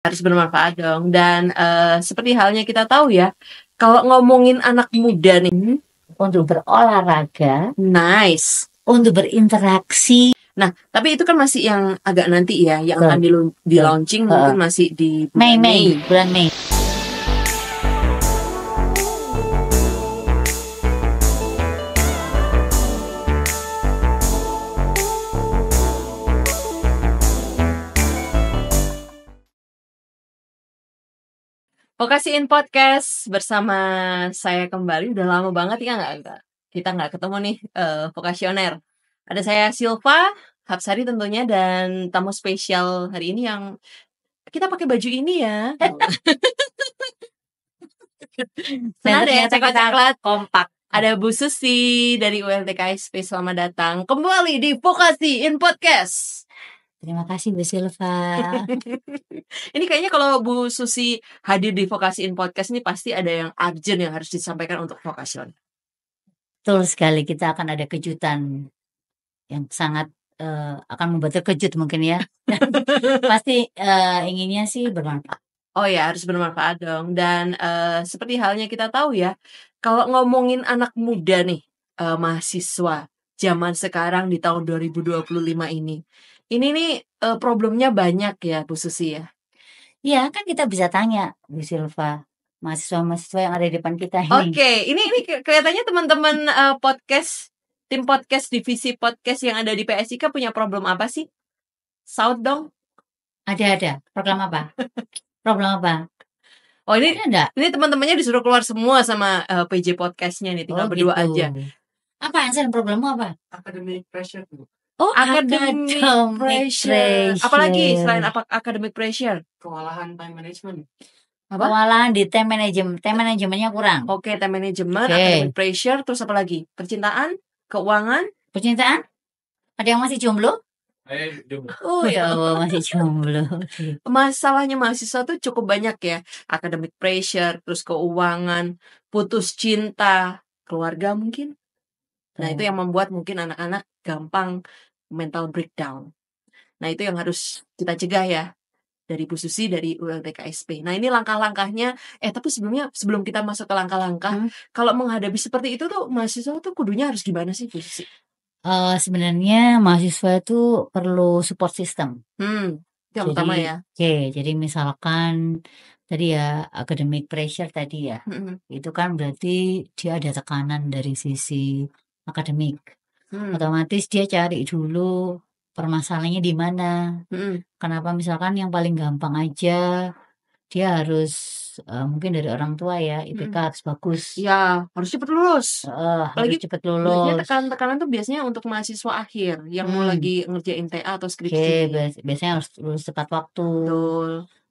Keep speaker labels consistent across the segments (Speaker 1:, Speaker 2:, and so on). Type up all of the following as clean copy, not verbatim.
Speaker 1: Harus bermanfaat dong dan, seperti halnya kita tahu ya, kalau ngomongin anak muda nih
Speaker 2: Untuk berolahraga,
Speaker 1: nice.
Speaker 2: untuk berinteraksi.
Speaker 1: Nah, tapi itu kan masih yang agak nanti ya, yang akan di-launching
Speaker 2: Heeh.
Speaker 1: mungkin masih di bulan Mei.
Speaker 2: Bulan Mei.
Speaker 1: Vokasi in Podcast bersama saya kembali, udah lama banget ya kita nggak ketemu nih, vokasioner. Ada saya Silva Hapsari tentunya dan tamu spesial hari ini yang kita pakai baju ini ya. Senada ya,
Speaker 2: Ternyata kita
Speaker 1: coklat-coklat.
Speaker 2: kompak.
Speaker 1: Ada Bu Susi dari ULTKSP, selamat datang kembali di Vokasi in Podcast.
Speaker 2: Terima kasih Bu Silva.
Speaker 1: Ini kayaknya kalau Bu Susi hadir di Vokasi in Podcast ini pasti ada yang urgent yang harus disampaikan untuk vokasioner.
Speaker 2: Betul sekali, kita akan ada kejutan yang sangat akan membuat terkejut mungkin ya. Pasti inginnya sih bermanfaat.
Speaker 1: Oh ya, harus bermanfaat dong. Dan seperti halnya kita tahu ya, kalau ngomongin anak muda nih, mahasiswa zaman sekarang di tahun 2025 ini nih problemnya banyak ya Bu Susi ya.
Speaker 2: Iya, kan kita bisa tanya Bu Silva, mahasiswa-mahasiswa yang ada di depan kita ini.
Speaker 1: Oke, ini kelihatannya teman-teman tim podcast divisi podcast yang ada di PSIK punya problem apa sih? Saud dong.
Speaker 2: Ada. Program apa? Program apa?
Speaker 1: Oh ini
Speaker 2: Ada enggak?
Speaker 1: ini teman-temannya disuruh keluar semua sama PJ podcastnya nih, tinggal berdua
Speaker 2: gitu.
Speaker 1: aja.
Speaker 2: Apaan sih programmu apa?
Speaker 1: Academic pressure.
Speaker 2: Oh,
Speaker 1: Academic pressure. Apalagi selain academic pressure? Kewalahan time management. Apa?
Speaker 2: Kewalahan di time management. Time manajemennya kurang.
Speaker 1: Oke, time management,
Speaker 2: Oke.
Speaker 1: academic pressure, terus apa lagi? Percintaan, keuangan,
Speaker 2: Percintaan? Ada yang masih jomblo?
Speaker 1: jomblo.
Speaker 2: Oh ya Allah, masih jomblo.
Speaker 1: Masalahnya mahasiswa tuh cukup banyak ya. Academic pressure, terus keuangan, putus cinta, keluarga mungkin. Nah, itu yang membuat mungkin anak-anak gampang mental breakdown. Nah, itu yang harus kita cegah ya dari Bu Susi dari ULTKSP. Nah, ini langkah-langkahnya. Tapi sebelum kita masuk ke langkah-langkah, kalau menghadapi seperti itu tuh mahasiswa tuh kudunya harus gimana sih Bu Susi?
Speaker 2: Sebenarnya mahasiswa itu perlu support system.
Speaker 1: Itu yang utama ya.
Speaker 2: Oke, jadi misalkan tadi ya academic pressure tadi ya, itu kan berarti dia ada tekanan dari sisi akademik. Otomatis dia cari dulu permasalahannya di mana. Kenapa misalkan yang paling gampang aja dia harus mungkin dari orang tua ya, IPK harus bagus.
Speaker 1: Ya, harus cepat lulus.
Speaker 2: Harus
Speaker 1: Apalagi
Speaker 2: cepat
Speaker 1: biasanya
Speaker 2: lulus.
Speaker 1: tekanan tuh biasanya untuk mahasiswa akhir yang mau lagi ngerjain TA atau
Speaker 2: Oke,
Speaker 1: skripsi.
Speaker 2: biasanya harus lulus tepat waktu.
Speaker 1: Betul.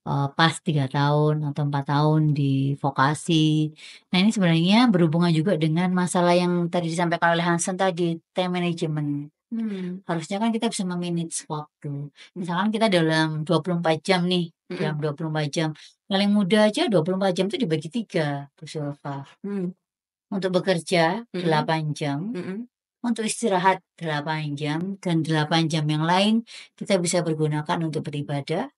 Speaker 2: Pas 3 tahun atau 4 tahun di vokasi. Nah, ini sebenarnya berhubungan juga dengan masalah yang tadi disampaikan oleh Hansen tadi, time management. Harusnya kan kita bisa memanage waktu. Misalkan kita dalam 24 jam nih, dalam 24 jam. Paling mudah aja 24 jam itu dibagi 3, Bu Silva. Untuk bekerja 8 jam, untuk istirahat 8 jam, dan 8 jam yang lain kita bisa pergunakan untuk beribadah,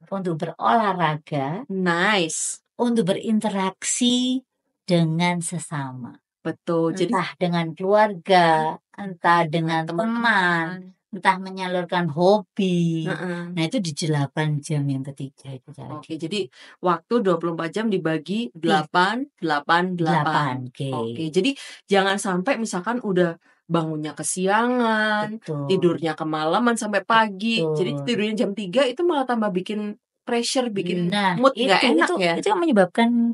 Speaker 2: untuk berolahraga,
Speaker 1: Nice.
Speaker 2: untuk berinteraksi dengan sesama.
Speaker 1: Betul. Jadi
Speaker 2: Entah dengan keluarga, entah dengan teman, entah menyalurkan hobi. Nah, itu di 8 jam yang ketiga itu tadi.
Speaker 1: Oke, jadi waktu 24 jam dibagi 8, 8, 8. Oke, jadi jangan sampai misalkan udah bangunnya kesiangan, tidurnya kemalaman sampai pagi. Jadi tidurnya jam 3 itu malah tambah bikin pressure, bikin mood nggak enak ya.
Speaker 2: Itu yang menyebabkan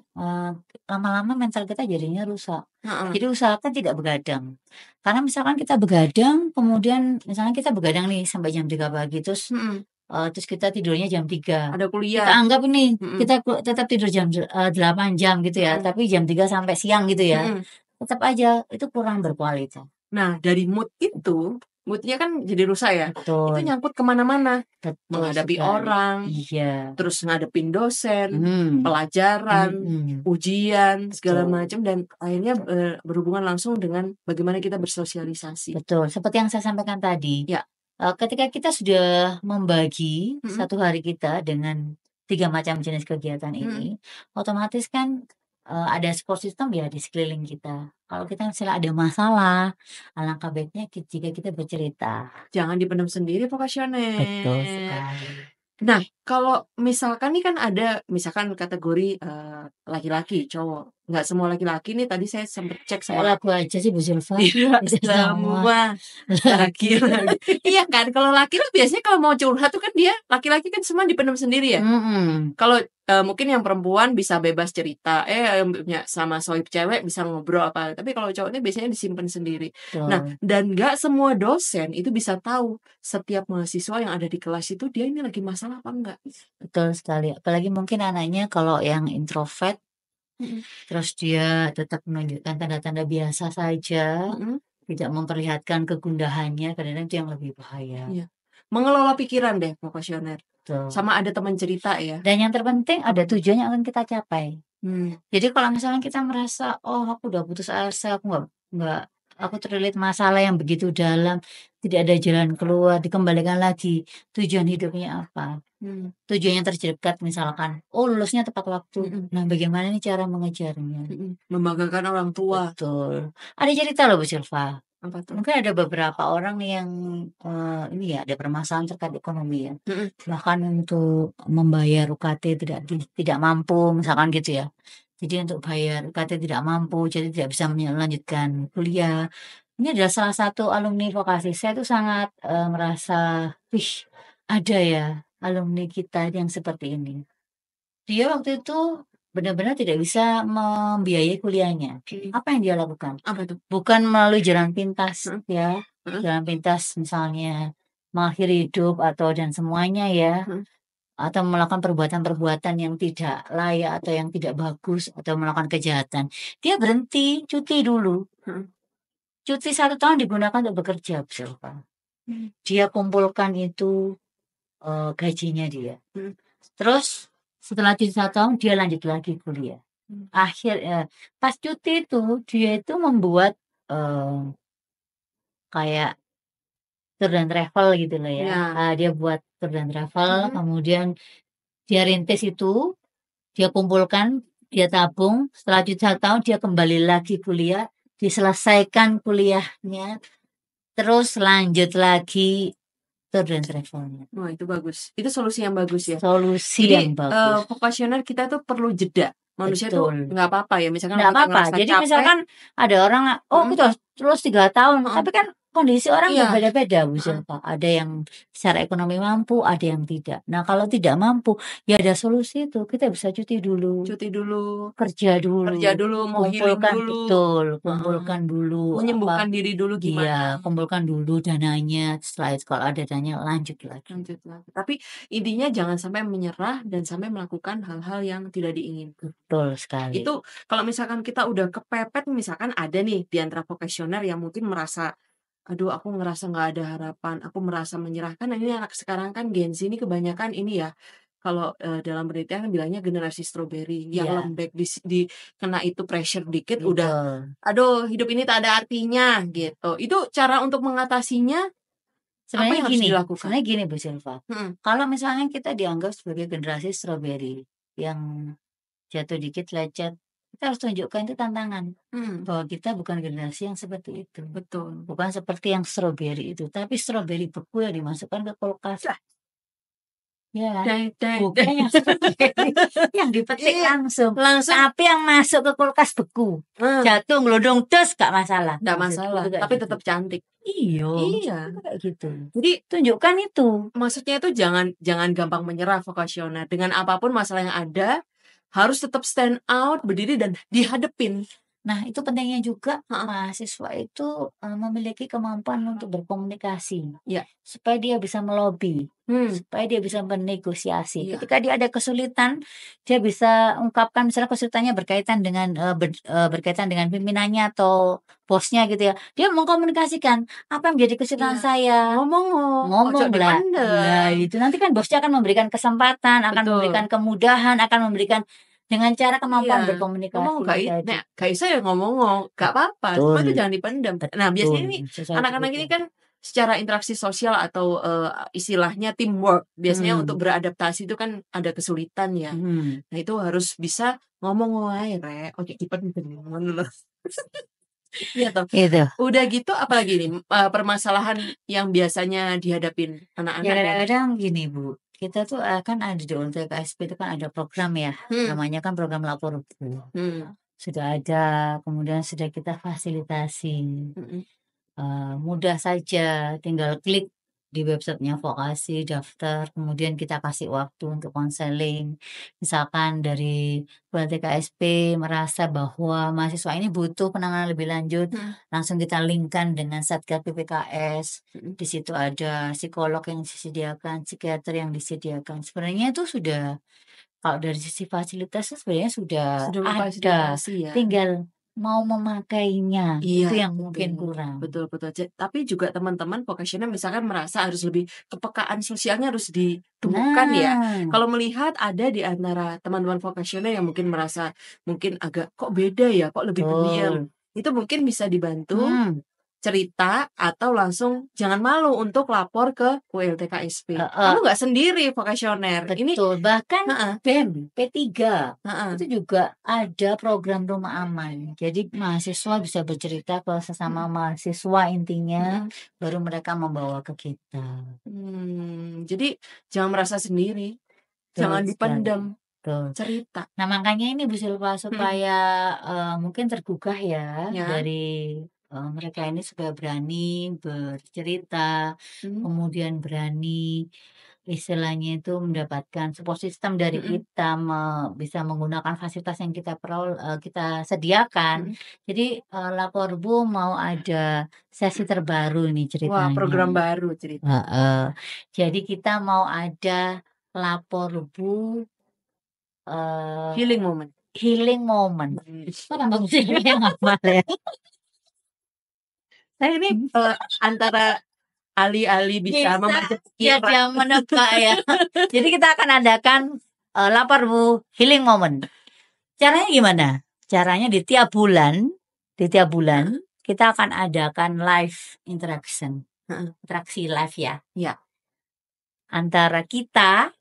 Speaker 2: lama-lama mental kita jadinya rusak. Jadi usahakan tidak begadang. Karena misalkan kita begadang, kemudian misalnya kita begadang nih sampai jam 3 pagi, terus kita tidurnya jam 3.
Speaker 1: Ada kuliah.
Speaker 2: Kita anggap ini kita tetap tidur jam 8 jam gitu ya, tapi jam 3 sampai siang gitu ya. Tetap aja itu kurang berkualitas.
Speaker 1: Nah, dari moodnya kan jadi rusak ya.
Speaker 2: Betul.
Speaker 1: Itu nyangkut kemana-mana.
Speaker 2: Betul
Speaker 1: Menghadapi
Speaker 2: sekali.
Speaker 1: orang,
Speaker 2: Iya.
Speaker 1: terus ngadepin dosen, pelajaran, ujian, segala macam, dan akhirnya berhubungan langsung dengan bagaimana kita bersosialisasi.
Speaker 2: Betul, seperti yang saya sampaikan tadi.
Speaker 1: Ya.
Speaker 2: Ketika kita sudah membagi satu hari kita dengan 3 macam jenis kegiatan ini, otomatis kan, ada support system ya di sekeliling kita. Kalau kita misalnya ada masalah, alangkah baiknya jika kita bercerita.
Speaker 1: Jangan dipendam sendiri
Speaker 2: Betul
Speaker 1: vokasioner.
Speaker 2: sekali.
Speaker 1: Nah, kalau misalkan nih kan ada misalkan kategori, laki-laki, cowok. Nggak semua laki-laki nih tadi saya sempet cek
Speaker 2: Kayak
Speaker 1: sama
Speaker 2: lagu aja sih Bu Zilfa,
Speaker 1: tidak
Speaker 2: tidak semua
Speaker 1: semua
Speaker 2: laki.
Speaker 1: laki-laki. Iya kan, kalau laki tuh biasanya kalau mau curhat tuh kan dia laki-laki kan semua dipendam sendiri ya. Kalau, mungkin yang perempuan bisa bebas cerita, sama sohib cewek bisa ngobrol apa, tapi kalau cowok ini biasanya disimpan sendiri. Nah,
Speaker 2: Betul,
Speaker 1: dan nggak semua dosen itu bisa tahu setiap mahasiswa yang ada di kelas itu dia ini lagi masalah apa enggak.
Speaker 2: betul sekali. Apalagi mungkin anaknya kalau yang introvert,
Speaker 1: Mhm
Speaker 2: terus dia tetap menunjukkan tanda-tanda biasa saja,
Speaker 1: mhm,
Speaker 2: tidak memperlihatkan kegundahannya, kadang-kadang itu yang lebih bahaya.
Speaker 1: iya. Mengelola pikiran deh vokasioner,
Speaker 2: Betul.
Speaker 1: sama ada teman cerita ya.
Speaker 2: Dan yang terpenting
Speaker 1: Apa
Speaker 2: ada
Speaker 1: tuh?
Speaker 2: tujuan yang akan kita capai.
Speaker 1: Mmm,
Speaker 2: Jadi kalau misalnya kita merasa, "Oh aku udah putus asa, nggak aku terlilit masalah yang begitu dalam, tidak ada jalan keluar," dikembalikan lagi, tujuan hidupnya apa?
Speaker 1: mmm,
Speaker 2: Tujuan yang terdekat misalkan, "Oh lulusnya tepat waktu."
Speaker 1: mhm
Speaker 2: Nah bagaimana nih cara mengejarnya?
Speaker 1: mhm, membanggakan orang tua.
Speaker 2: Betul. Ada cerita loh Bu Silva,
Speaker 1: Apa tuh?
Speaker 2: mungkin ada beberapa orang yang, ini ya, ada permasalahan terkait ekonomi ya,
Speaker 1: Mhm
Speaker 2: bahkan untuk membayar UKT tidak mampu misalkan gitu ya. Jadi untuk bayar UKT tidak mampu, jadi tidak bisa melanjutkan kuliah. Ini adalah salah satu alumni vokasi. Saya tuh sangat, merasa, "Wih, ada ya alumni kita yang seperti ini." Dia waktu itu benar-benar tidak bisa membiayai kuliahnya.
Speaker 1: mhm,
Speaker 2: Apa yang dia lakukan?
Speaker 1: apa tuh?
Speaker 2: Bukan melalui jalan pintas
Speaker 1: Heeh
Speaker 2: ya,
Speaker 1: heeh
Speaker 2: jalan pintas misalnya mengakhiri hidup atau dan semuanya ya,
Speaker 1: heeh,
Speaker 2: atau melakukan perbuatan-perbuatan yang tidak layak atau yang tidak bagus atau melakukan kejahatan. Dia berhenti, cuti dulu.
Speaker 1: heeh,
Speaker 2: Cuti 1 tahun digunakan untuk bekerja, Silva.
Speaker 1: mmm,
Speaker 2: Dia kumpulkan itu, gajinya dia.
Speaker 1: mhm,
Speaker 2: Terus setelah cuti 1 tahun dia lanjut lagi kuliah.
Speaker 1: mmm,
Speaker 2: Pas cuti itu dia itu membuat, kayak tour dan travel gitu loh ya,
Speaker 1: iya,
Speaker 2: dia buat tour dan travel,
Speaker 1: mhm,
Speaker 2: kemudian dia rintis itu, dia kumpulkan, dia tabung, setelah cuti 1 tahun dia kembali lagi kuliah, diselesaikan kuliahnya, terus lanjut lagi tour dan travelnya.
Speaker 1: wah itu bagus. Itu solusi yang bagus ya.
Speaker 2: Solusi
Speaker 1: Jadi,
Speaker 2: yang bagus,
Speaker 1: vokasioner kita tuh perlu jeda. Manusia tuh
Speaker 2: betul.
Speaker 1: nggak apa-apa ya misalkan
Speaker 2: Nggak
Speaker 1: kita
Speaker 2: apa-apa.
Speaker 1: ngerasa
Speaker 2: Jadi
Speaker 1: capek
Speaker 2: misalkan ada orang, "Oh
Speaker 1: mhm,
Speaker 2: kita terus 3 tahun,"
Speaker 1: heeh,
Speaker 2: tapi kan kondisi orang
Speaker 1: iya,
Speaker 2: berbeda-beda Bu
Speaker 1: heeh,
Speaker 2: Zilfa. Ada yang secara ekonomi mampu, ada yang tidak. Nah kalau tidak mampu, ya ada solusi itu, kita bisa cuti dulu,
Speaker 1: cuti dulu, kerja
Speaker 2: kerja
Speaker 1: dulu, mau healing
Speaker 2: kumpulkan
Speaker 1: dulu,
Speaker 2: betul,
Speaker 1: heeh,
Speaker 2: kumpulkan dulu
Speaker 1: menyembuhkan diri dulu gimana,
Speaker 2: iya, kumpulkan dulu dananya, setelah itu kalau ada dananya lanjut lagi.
Speaker 1: lanjut lagi. Tapi intinya jangan sampai menyerah dan sampai melakukan hal-hal yang tidak diinginkan.
Speaker 2: Betul sekali.
Speaker 1: Itu kalau misalkan kita udah kepepet misalkan ada nih di antara vokasioner yang mungkin merasa, "Aduh aku ngerasa nggak ada harapan, aku merasa menyerah." Kan ini anak sekarang kan Gen Z ini kebanyakan ini ya, kalau, dalam penelitian bilangnya generasi stroberi yang
Speaker 2: Iya,
Speaker 1: lembek di kena itu pressure dikit udah,
Speaker 2: betul.
Speaker 1: "Aduh hidup ini tak ada artinya." Gitu. Itu cara untuk mengatasinya apa yang harus dilakukan?
Speaker 2: Sebenarnya gini Bu Silva,
Speaker 1: Mhm
Speaker 2: kalau misalnya kita dianggap sebagai generasi stroberi yang jatuh dikit lecet, kita harus tunjukkan itu tantangan,
Speaker 1: mhm,
Speaker 2: bahwa kita bukan generasi yang seperti itu.
Speaker 1: betul.
Speaker 2: Bukan seperti yang stroberi itu, tapi stroberi beku yang dimasukkan ke kulkas,
Speaker 1: Dah,
Speaker 2: ya kan?
Speaker 1: deng deng
Speaker 2: Bukan
Speaker 1: deng.
Speaker 2: yang stroberi yang dipetik
Speaker 1: Iya,
Speaker 2: langsung,
Speaker 1: langsung
Speaker 2: tapi yang masuk ke kulkas beku.
Speaker 1: heeh,
Speaker 2: Jatuh ngelodong des gak masalah,
Speaker 1: nggak
Speaker 2: maksudku
Speaker 1: masalah,
Speaker 2: tuh kayak
Speaker 1: tapi
Speaker 2: gitu.
Speaker 1: tetap cantik.
Speaker 2: Iya, maksudku
Speaker 1: Iya,
Speaker 2: tuh kayak gitu.
Speaker 1: jadi
Speaker 2: Tunjukkan itu.
Speaker 1: maksudnya itu jangan jangan gampang menyerah vokasioner, dengan apapun masalah yang ada, harus tetap stand out, berdiri dan dihadepin.
Speaker 2: Nah, itu pentingnya juga
Speaker 1: Heeh,
Speaker 2: mahasiswa itu, memiliki kemampuan untuk berkomunikasi,
Speaker 1: iya,
Speaker 2: supaya dia bisa melobi,
Speaker 1: hmm,
Speaker 2: supaya dia bisa bernegosiasi.
Speaker 1: iya
Speaker 2: Ketika dia ada kesulitan, dia bisa ungkapkan misalnya kesulitannya berkaitan dengan, berkaitan dengan pimpinannya atau bosnya gitu ya. Dia mengkomunikasikan, "Apa yang menjadi kesulitan
Speaker 1: iya,
Speaker 2: saya?"
Speaker 1: ngomong ojo
Speaker 2: Ngomonglah. Lah
Speaker 1: dipendem,
Speaker 2: itu nanti kan bosnya akan memberikan kesempatan, akan memberikan
Speaker 1: betul,
Speaker 2: kemudahan, akan memberikan dengan cara
Speaker 1: iya,
Speaker 2: kemampuan
Speaker 1: ngomong
Speaker 2: berkomunikasi tadi.
Speaker 1: nek gak iso ya ngomong, gak apa-apa, cuma
Speaker 2: Betul
Speaker 1: itu jangan dipendam. Nah
Speaker 2: betul,
Speaker 1: biasanya ini
Speaker 2: sesuai
Speaker 1: anak-anak ini
Speaker 2: kebutuhan.
Speaker 1: kan secara interaksi sosial atau, istilahnya teamwork, biasanya untuk
Speaker 2: Hmm.
Speaker 1: beradaptasi itu kan ada kesulitan ya. Nah itu harus bisa ngomong wae rek, oke dipendem ngono lho. Iya toh.
Speaker 2: Itu.
Speaker 1: Udah gitu apalagi nih, permasalahan yang biasanya dihadapin
Speaker 2: Ya
Speaker 1: anak-anak dan
Speaker 2: kadang-kadang gini Bu, kita tuh kan ada di ULTKSP itu kan ada program ya, namanya kan program Lapor Bu. Sudah ada, kemudian sudah kita fasilitasi. Mudah saja, tinggal klik di websitenya vokasi, daftar, kemudian kita kasih waktu untuk konseling. Misalkan dari ULTKSP merasa bahwa mahasiswa ini butuh penanganan lebih lanjut, langsung kita linkkan dengan Satgas PPKS. Di situ ada psikolog yang disediakan, psikiater yang disediakan. Sebenarnya itu sudah, kalau dari sisi fasilitas sebenarnya sudah
Speaker 1: sudah
Speaker 2: ada,
Speaker 1: memfasilitasi ya.
Speaker 2: tinggal mau memakainya, itu
Speaker 1: Iya,
Speaker 2: yang mungkin kurang.
Speaker 1: betul. Tapi juga teman-teman vocational misalkan merasa harus lebih kepekaan sosialnya harus ditumbuhkan ya.
Speaker 2: Nah,
Speaker 1: Kalau melihat ada di antara teman-teman vocational yang mungkin merasa mungkin agak kok beda ya, kok lebih pendiam.
Speaker 2: betul.
Speaker 1: Itu mungkin bisa dibantu
Speaker 2: Hmm,
Speaker 1: cerita atau langsung jangan malu untuk lapor ke ULTKSP.
Speaker 2: heeh,
Speaker 1: Kamu nggak sendiri vocationer. Ini
Speaker 2: betul. Bahkan
Speaker 1: heeh,
Speaker 2: BEM P3
Speaker 1: heeh.
Speaker 2: itu juga ada program rumah aman. Jadi mahasiswa bisa bercerita ke sesama mahasiswa intinya, baru mereka membawa ke kita.
Speaker 1: Jadi jangan merasa sendiri,
Speaker 2: Betul
Speaker 1: jangan
Speaker 2: sekali.
Speaker 1: dipendam,
Speaker 2: Betul.
Speaker 1: cerita.
Speaker 2: Nah, makanya ini Bu Silva
Speaker 1: Mhm,
Speaker 2: supaya mungkin tergugah ya
Speaker 1: ya,
Speaker 2: dari mereka ini supaya berani bercerita,
Speaker 1: mhm,
Speaker 2: kemudian berani istilahnya itu mendapatkan support system dari
Speaker 1: mhm,
Speaker 2: kita, bisa menggunakan fasilitas yang kita sediakan.
Speaker 1: mhm.
Speaker 2: Jadi, Laporbu mau ada sesi terbaru nih
Speaker 1: Wah,
Speaker 2: ceritanya.
Speaker 1: program baru cerita.
Speaker 2: Heeh. Jadi kita mau ada Laporbu
Speaker 1: Healing
Speaker 2: Eee,
Speaker 1: moment.
Speaker 2: healing moment.
Speaker 1: Mhm.
Speaker 2: Kok tambah pusing yang hafal ya?
Speaker 1: Saya ini, antara alih-alih bisa
Speaker 2: Bisa
Speaker 1: membaca pikiran.
Speaker 2: saja menebak ya. Jadi kita akan adakan, lapor Bu, healing moment. Caranya gimana? Caranya di tiap bulan
Speaker 1: Heeh,
Speaker 2: kita akan adakan live interaction,
Speaker 1: heeh,
Speaker 2: interaksi live ya,
Speaker 1: iya.
Speaker 2: antara kita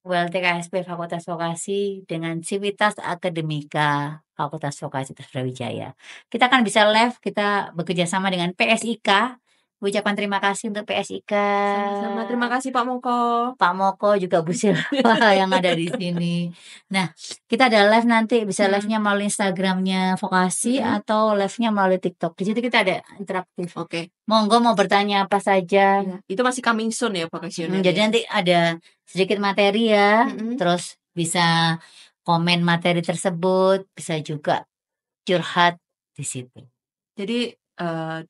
Speaker 2: ULTKSP Fakultas Vokasi dengan Civitas Akademika Fakultas Vokasi Brawijaya. Kita kan bisa live, kita bekerja sama dengan PSIK. Ucapan terima kasih untuk PSIK,
Speaker 1: Sama-sama, terima kasih Pak Moko.
Speaker 2: Pak Moko, juga Bu Silva yang ada di sini. Nah, kita ada live nanti, bisa
Speaker 1: Mhm,
Speaker 2: live-nya melalui Instagram-nya Vokasi
Speaker 1: mhm,
Speaker 2: atau live-nya melalui TikTok. Di situ kita ada interaktif.
Speaker 1: oke.
Speaker 2: Monggo mau bertanya apa saja.
Speaker 1: Iya, itu masih coming soon ya vocationer
Speaker 2: Jadi
Speaker 1: ya?
Speaker 2: nanti ada sedikit materi ya,
Speaker 1: Mhm.
Speaker 2: terus bisa komen materi tersebut, bisa juga curhat di situ.
Speaker 1: Jadi,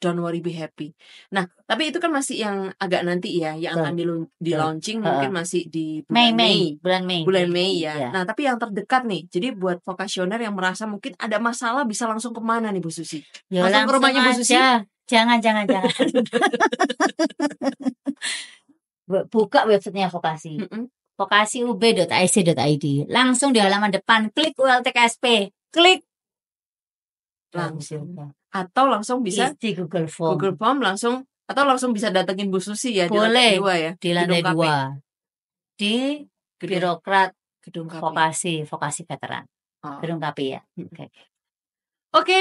Speaker 1: don't worry be happy. Nah, tapi itu kan masih yang agak nanti ya, yang
Speaker 2: Betul
Speaker 1: akan
Speaker 2: betul,
Speaker 1: di-launching
Speaker 2: heeh.
Speaker 1: mungkin masih di
Speaker 2: Mei
Speaker 1: bulan
Speaker 2: Mei,
Speaker 1: Mei.
Speaker 2: bulan Mei,
Speaker 1: Bulan Mei ya.
Speaker 2: iya.
Speaker 1: Nah, tapi yang terdekat nih, jadi buat vocationer yang merasa mungkin ada masalah bisa langsung ke mana nih Bu Susi?
Speaker 2: Ya
Speaker 1: Langsung ke
Speaker 2: langsung
Speaker 1: rumahnya Bu Susi?
Speaker 2: aja, jangan. Buka websitenya Vokasi,
Speaker 1: Mhm,
Speaker 2: vokasiub.ac.id, langsung di halaman depan klik ULTKSP, klik, baru
Speaker 1: langsung.
Speaker 2: Silva.
Speaker 1: Atau langsung bisa
Speaker 2: Isi Google
Speaker 1: Google
Speaker 2: Form.
Speaker 1: Form langsung atau langsung bisa datengin Bu Susi ya di lantai
Speaker 2: Boleh
Speaker 1: 2 ya,
Speaker 2: di
Speaker 1: gedung
Speaker 2: lantai
Speaker 1: KP?
Speaker 2: 2 di
Speaker 1: Gedung
Speaker 2: Birokrat
Speaker 1: gedung KP.
Speaker 2: Vokasi Veteran,
Speaker 1: Oh,
Speaker 2: gedung KP ya?
Speaker 1: mhm.
Speaker 2: Oke.
Speaker 1: Oke,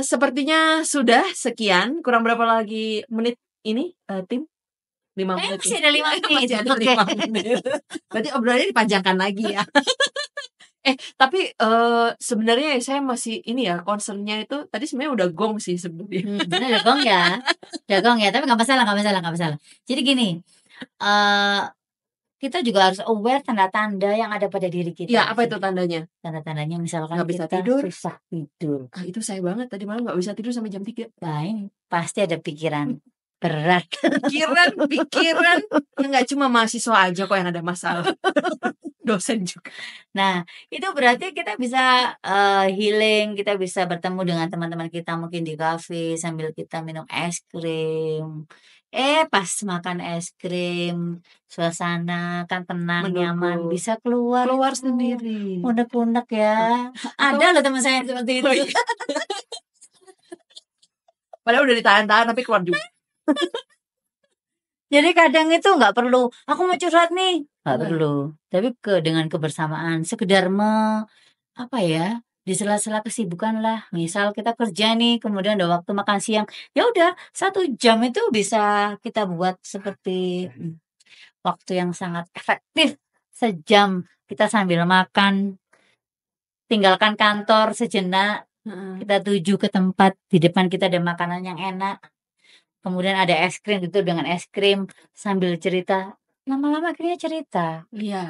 Speaker 1: sepertinya sudah sekian, kurang berapa lagi menit ini, tim? 5 menit ya?
Speaker 2: Masih ada 5 menit,
Speaker 1: Masih ada
Speaker 2: oke.
Speaker 1: 5 menit. Berarti obrolannya dipanjangkan lagi ya? Tapi, sebenarnya saya masih ini ya, concern-nya itu tadi sebenarnya udah gong sih sebenarnya.
Speaker 2: Bener Jagong ya, tapi nggak masalah. Jadi gini, eee, kita juga harus aware tanda-tanda yang ada pada diri
Speaker 1: Iya,
Speaker 2: kita
Speaker 1: apa
Speaker 2: sih.
Speaker 1: itu tandanya?
Speaker 2: Tanda-tandanya misalkan
Speaker 1: Nggak bisa
Speaker 2: kita
Speaker 1: tidur?
Speaker 2: susah tidur,
Speaker 1: Ah, itu saya banget, tadi malam nggak bisa tidur sampai jam 3.
Speaker 2: lain pasti ada pikiran berat.
Speaker 1: Pikiran, ya nggak cuma mahasiswa aja kok yang ada masalah, dosen juga.
Speaker 2: Nah, itu berarti kita bisa, healing, kita bisa bertemu dengan teman-teman kita mungkin di kafe sambil kita minum es krim. Pas makan es krim, suasana kan tenang, nyaman,
Speaker 1: Mendukung.
Speaker 2: bisa keluar
Speaker 1: Keluar
Speaker 2: itu,
Speaker 1: sendiri.
Speaker 2: unek-unek ya.
Speaker 1: Atau
Speaker 2: Ada loh teman saya yang seperti
Speaker 1: oh
Speaker 2: itu.
Speaker 1: iya, padahal udah ditahan-tahan tapi keluar juga.
Speaker 2: Jadi kadang itu nggak perlu, "Aku mau curhat nih," nggak
Speaker 1: Heeh.
Speaker 2: perlu. Tapi dengan kebersamaan, sekedar apa ya, di sela-sela kesibukan lah. Misal kita kerja nih, kemudian ada waktu makan siang, ya udah 1 jam itu bisa kita buat seperti, waktu yang sangat efektif. Sejam kita sambil makan, tinggalkan kantor sejenak,
Speaker 1: Heeh.
Speaker 2: kita tuju ke tempat, di depan kita ada makanan yang enak, kemudian ada es krim, itu dengan es krim, sambil cerita, lama-lama akhirnya cerita.
Speaker 1: Iya,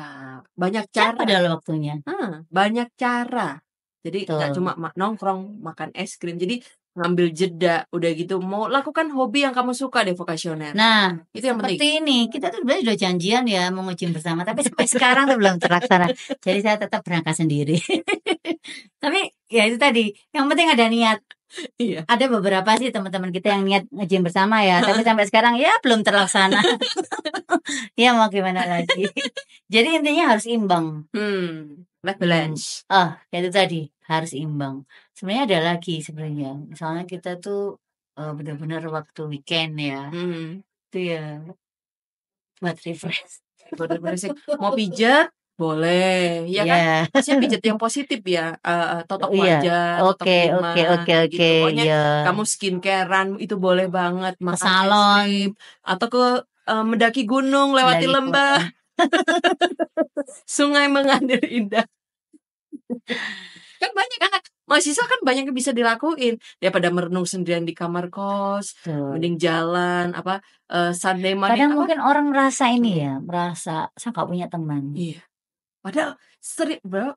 Speaker 1: banyak
Speaker 2: Jam
Speaker 1: cara.
Speaker 2: padahal waktunya.
Speaker 1: Banyak cara. Jadi nggak cuma
Speaker 2: Betul.
Speaker 1: nongkrong, makan es krim. Jadi ngambil jeda, udah gitu mau lakukan hobi yang kamu suka deh vokasioner.
Speaker 2: Nah,
Speaker 1: Itu yang penting.
Speaker 2: seperti ini, kita tuh sebenarnya udah janjian ya mau nge-gym bersama, tapi sampai sekarang tuh belum terlaksana. Jadi saya tetap berangkat sendiri. Tapi ya itu tadi, yang penting ada niat.
Speaker 1: Iya.
Speaker 2: Ada beberapa sih teman-teman kita yang niat nge-gym bersama ya, tapi sampai sekarang ya belum terlaksana. Ya mau gimana lagi. Jadi intinya harus imbang.
Speaker 1: Life balance.
Speaker 2: Ya itu tadi, harus imbang. Sebenarnya ada lagi sebenarnya, misalnya kita tuh, benar-benar waktu weekend ya,
Speaker 1: Hmm.
Speaker 2: itu ya buat refresh.
Speaker 1: Bener-bener sih. Mau pijat boleh, ya kan?
Speaker 2: Iya.
Speaker 1: Maksudnya pijat yang positif ya, totok
Speaker 2: Iya.
Speaker 1: wajah, totok
Speaker 2: Oke oke
Speaker 1: kuman,
Speaker 2: oke
Speaker 1: kayak
Speaker 2: oke,
Speaker 1: gitu. Pokoknya
Speaker 2: iya.
Speaker 1: kamu skincare-an itu boleh banget,
Speaker 2: Ke
Speaker 1: makan es
Speaker 2: salon,
Speaker 1: krim, atau mendaki gunung, lewati
Speaker 2: mendaki
Speaker 1: lembah,
Speaker 2: gunung.
Speaker 1: sungai mengalir indah. Kan banyak anak mahasiswa kan banyak yang bisa dilakuin, daripada merenung sendirian di kamar kos,
Speaker 2: Betul.
Speaker 1: mending jalan, Sunday morning
Speaker 2: Kadang mungkin orang merasa ini ya, merasa saya nggak punya teman.
Speaker 1: Iya. Padahal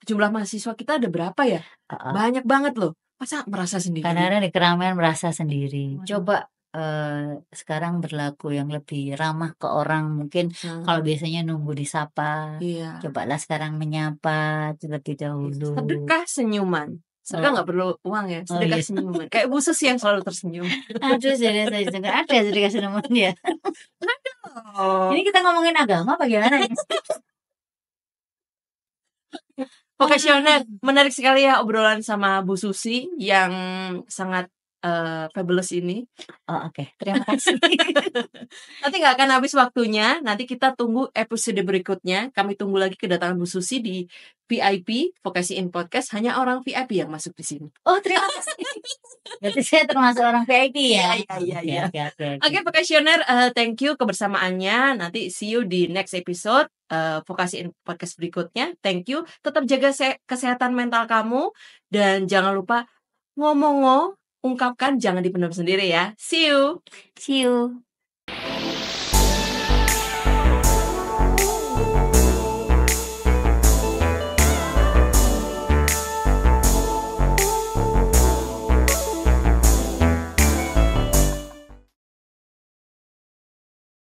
Speaker 1: jumlah mahasiswa kita ada berapa ya?
Speaker 2: Heeh.
Speaker 1: Banyak banget loh. Masa merasa sendiri?
Speaker 2: Kadang-kadang di keramaian merasa sendiri.
Speaker 1: Waduh.
Speaker 2: Coba, sekarang berlaku yang lebih ramah ke orang, mungkin kalau biasanya nunggu disapa,
Speaker 1: Iya.
Speaker 2: cobalah sekarang menyapa terlebih dahulu.
Speaker 1: Sedekah senyuman. Sedekah
Speaker 2: Oh
Speaker 1: nggak perlu uang ya,
Speaker 2: oh
Speaker 1: sedekah
Speaker 2: iya.
Speaker 1: senyuman. Kayak Bu Susi yang selalu tersenyum.
Speaker 2: Aduh saya dengar ada sedekah senyuman ya. Ini
Speaker 1: Oh.
Speaker 2: kita ngomongin agama apa gimana ya?
Speaker 1: Vokasioner, menarik sekali ya obrolan sama Bu Susi yang sangat, fabulous ini.
Speaker 2: Oh oke, terima kasih.
Speaker 1: Nanti nggak akan habis waktunya, nanti kita tunggu episode berikutnya. Kami tunggu lagi kedatangan Bu Susi di VIP, Vokasi in Podcast, hanya orang VIP yang masuk di sini.
Speaker 2: Oh terima kasih. Berarti saya termasuk orang VIP ya?
Speaker 1: Iya.
Speaker 2: Oke.
Speaker 1: Oke, Vokasioner, thank you kebersamaannya. Nanti see you di next episode, Vokasi in Podcast berikutnya. Thank you, tetap jaga kesehatan mental kamu, dan jangan lupa ngomong ungkapkan, jangan dipendam sendiri ya. See you.
Speaker 2: See you.